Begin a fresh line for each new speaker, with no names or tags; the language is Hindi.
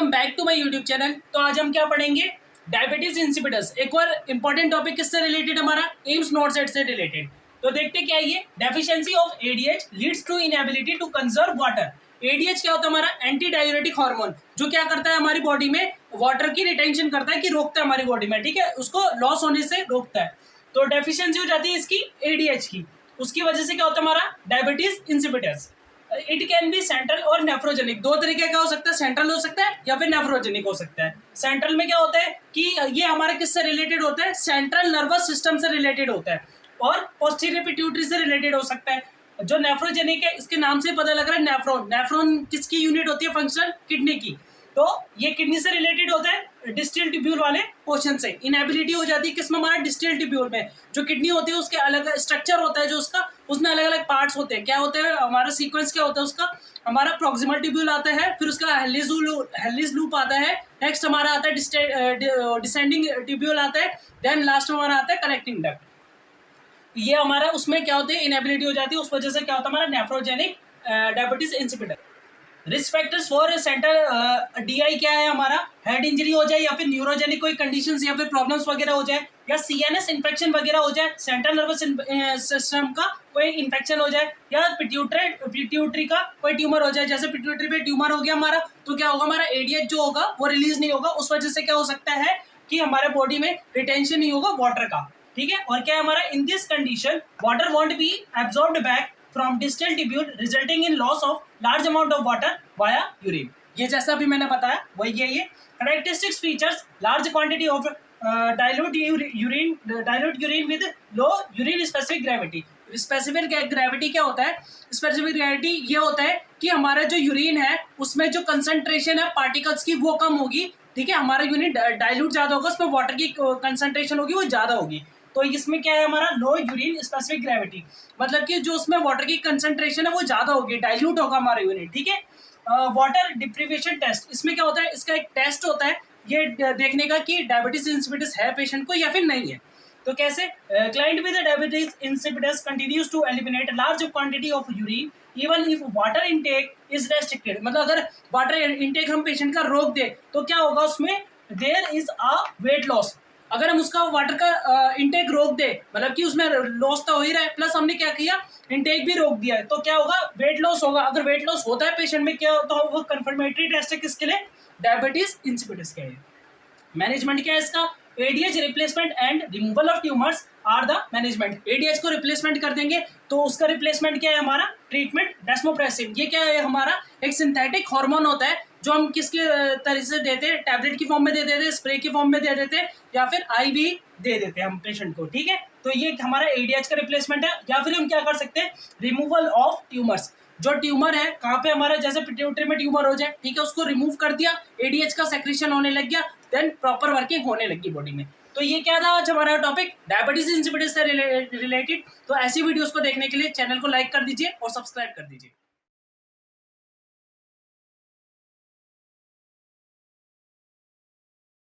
Welcome back to my YouTube channel. तो आज हम क्या पढ़ेंगे, डायबिटीज इंसिपिडस। एक और इंपॉर्टेंट टॉपिक किससे रिलेटेड, हमारा एम्स नॉट सेट से रिलेटेड। तो देखते क्या है ये, deficiency of ADH leads to inability to conserve water. ADH क्या होता है, हमारा एंटी डायूरेटिक हार्मोन, जो क्या करता है हमारी बॉडी में वाटर की रिटेंशन करता है, कि रोकता है हमारी बॉडी में, ठीक है, उसको लॉस होने से रोकता है। तो डेफिशिएंसी हो जाती है इसकी एडीएच की, उसकी वजह से क्या होता है हमारा diabetes insipidus. It can be central और नेफ्रोजेनिक। दो तरीके का हो सकता है, सेंट्रल हो सकता है या फिर नेफ्रोजेनिक हो सकता है। सेंट्रल में क्या होता है कि ये हमारे किससे रिलेटेड होता है, सेंट्रल नर्वस सिस्टम से रिलेटेड होता है, और पोस्टीरियर पिट्यूटरी से रिलेटेड हो सकता है। जो नेफ्रोजेनिक है, इसके नाम से पता लग रहा है नेफ्रॉन। नेफ्रॉन किसकी यूनिट होती है, फंक्शनल, किडनी की। तो ये किडनी से रिलेटेड होता है डिस्टल ट्यूब्यूल वाले पोर्शन से। इनएबिलिटी हो जाती है किसमें, हमारा डिस्टल ट्यूब्यूल में। जो किडनी होती है उसके अलग स्ट्रक्चर होता है, जो उसका उसमें अलग अलग पार्ट्स होते हैं। क्या होते हैं हमारा सीक्वेंस, क्या होता है उसका, हमारा प्रॉक्सिमल ट्यूब्यूल आता है, फिर उसका हेलिस लूप आता है, नेक्स्ट हमारा आता है डिसेंडिंग ट्यूब्यूल आता है, देन लास्ट में हमारा आता है कनेक्टिंग डक्ट। ये हमारा उसमें क्या होते हैं, इनएबिलिटी हो जाती है, उस वजह से क्या होता है हमारा nephrogenic diabetes insipidus. Risk factors for central DI क्या है हमारा, हेड इंजरी हो जाए या फिर न्यूरोजेनिक कोई कंडीशंस या फिर प्रॉब्लम्स वगैरह हो जाए, या सीएनएस इन्फेक्शन वगैरह हो जाए, सेंट्रल नर्वस सिस्टम का कोई इन्फेक्शन हो जाए, या पिट्यूटरी का कोई ट्यूमर हो जाए। जैसे पिट्यूटरी पे ट्यूमर हो गया हमारा, तो क्या होगा, हमारा एडीएच जो होगा वो रिलीज नहीं होगा, उस वजह से क्या हो सकता है कि हमारे बॉडी में रिटेंशन नहीं होगा वाटर का, ठीक है। और क्या है हमारा, in this condition water won't be absorbed back from distal tubule resulting in loss of large amount of water via urine। ये जैसा भी मैंने बताया वही है ये। characteristics features large quantity of dilute urine with low urine specific gravity। Specific gravity क्या होता है, स्पेसिफिक ग्रेविटी ये होता है कि हमारा जो यूरिन है उसमें जो कंसंट्रेशन है पार्टिकल्स की वो कम होगी, ठीक है। हमारा यूरिन डाइल्यूट ज्यादा होगा, उसमें वाटर की कंसंट्रेशन होगी वो ज्यादा होगी। तो इसमें क्या है हमारा लो यूरिन स्पेसिफिक ग्रेविटी, मतलब कि जो उसमें वाटर की कंसंट्रेशन है वो ज्यादा होगी, डाइल्यूट होगा हमारा यूरिन, ठीक है। वाटर डिप्रीवेशन टेस्ट, इसमें क्या होता है, इसका एक टेस्ट होता है ये देखने का कि डायबिटीज इंसिपिडस है पेशेंट को या फिर नहीं है। तो कैसे, client with diabetes insipidus continues to eliminate large quantity of urine even if water intake is restricted. मतलब अगर वाटर इनटेक हम पेशेंट का रोक दे तो क्या होगा, उसमें there is a weight loss. अगर हम उसका वाटर का इनटेक रोक दे, मतलब कि उसमें लॉस तो हो ही रहा है, प्लस हमने क्या किया, इनटेक भी रोक दिया है, तो क्या होगा, वेट लॉस होगा। अगर वेट लॉस होता है पेशेंट में, क्या तो वो कंफर्मेटरी टेस्ट है किसके लिए, डायबिटीज इंसिपिडस के लिए। मैनेजमेंट क्या है इसका, ADH replacement and removal of tumours are the management. ADH को रिप्लेसमेंट कर देंगे, तो उसका रिप्लेसमेंट क्या है हमारा, ट्रीटमेंट डेस्मोप्रेसिन। ये क्या है हमारा, एक सिंथेटिक हार्मोन होता है, जो हम किसके तरीके से देते हैं, टैबलेट की फॉर्म में दे देते हैं, स्प्रे की फॉर्म में दे देते हैं, या फिर आईवी दे देते हैं हम पेशेंट को, ठीक है। तो ये हमारा एडीएच का रिप्लेसमेंट है। या फिर हम क्या कर सकते हैं, रिमूवल ऑफ ट्यूमर्स। जो ट्यूमर है कहाँ पे हमारा, जैसे पिट्यूटरी में ट्यूमर हो जाए, ठीक है, उसको रिमूव कर दिया, एडीएच का सेक्रेशन होने लग गया, देन प्रॉपर वर्किंग होने लगी बॉडी में। तो ये क्या था आज हमारा टॉपिक, डायबिटीज इंसिपिडस से रिलेटेड। तो ऐसी वीडियोस को देखने के लिए चैनल को लाइक कर दीजिए और सब्सक्राइब कर दीजिए।